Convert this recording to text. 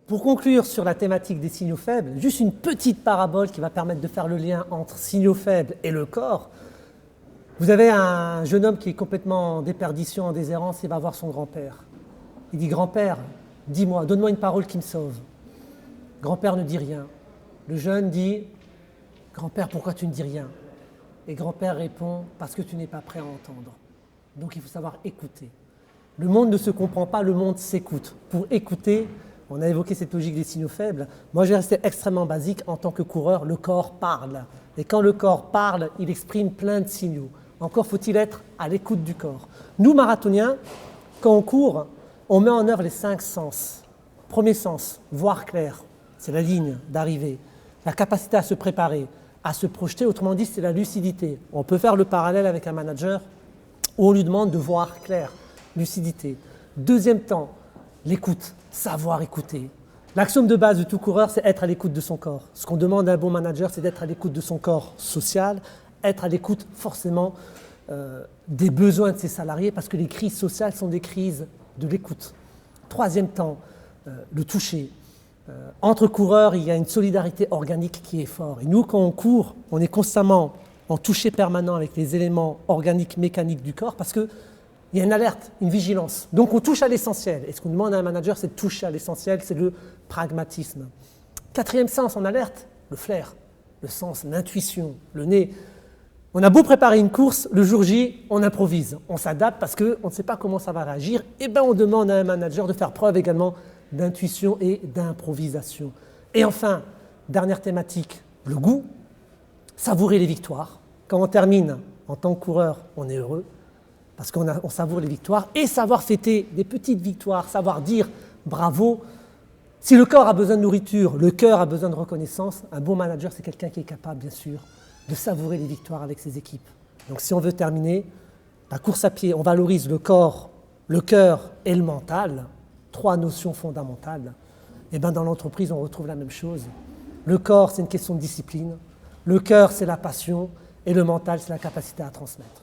Pour conclure sur la thématique des signaux faibles, juste une petite parabole qui va permettre de faire le lien entre signaux faibles et le corps. Vous avez un jeune homme qui est complètement en déperdition, en déshérence, il va voir son grand-père. Il dit « Grand-père, dis-moi, donne-moi une parole qui me sauve. » Grand-père ne dit rien. Le jeune dit « Grand-père, pourquoi tu ne dis rien ?» Et grand-père répond « Parce que tu n'es pas prêt à entendre. » Donc il faut savoir écouter. Le monde ne se comprend pas, le monde s'écoute. Pour écouter, on a évoqué cette logique des signaux faibles. Moi, je vais rester extrêmement basique. En tant que coureur, le corps parle. Et quand le corps parle, il exprime plein de signaux. Encore faut-il être à l'écoute du corps. Nous, marathoniens, quand on court, on met en œuvre les 5 sens. Premier sens, voir clair. C'est la ligne d'arrivée. La capacité à se préparer, à se projeter. Autrement dit, c'est la lucidité. On peut faire le parallèle avec un manager où on lui demande de voir clair. Lucidité. Deuxième temps, l'écoute, savoir écouter. L'axiome de base de tout coureur, c'est être à l'écoute de son corps. Ce qu'on demande à un bon manager, c'est d'être à l'écoute de son corps social, être à l'écoute forcément des besoins de ses salariés, parce que les crises sociales sont des crises de l'écoute. Troisième temps, le toucher. Entre coureurs, il y a une solidarité organique qui est forte. Et nous, quand on court, on est constamment en toucher permanent avec les éléments organiques, mécaniques du corps, parce que il y a une alerte, une vigilance. Donc on touche à l'essentiel. Et ce qu'on demande à un manager, c'est de toucher à l'essentiel, c'est le pragmatisme. Quatrième sens en alerte, le flair, le sens, l'intuition, le nez. On a beau préparer une course, le jour J, on improvise. On s'adapte parce qu'on ne sait pas comment ça va réagir. Et bien on demande à un manager de faire preuve également d'intuition et d'improvisation. Et enfin, dernière thématique, le goût. Savourer les victoires. Quand on termine en tant que coureur, on est heureux. Parce qu'on savoure les victoires et savoir fêter des petites victoires, savoir dire bravo. Si le corps a besoin de nourriture, le cœur a besoin de reconnaissance, un bon manager, c'est quelqu'un qui est capable, bien sûr, de savourer les victoires avec ses équipes. Donc si on veut terminer, la course à pied, on valorise le corps, le cœur et le mental, 3 notions fondamentales. Et bien dans l'entreprise, on retrouve la même chose. Le corps, c'est une question de discipline, le cœur, c'est la passion, et le mental, c'est la capacité à transmettre.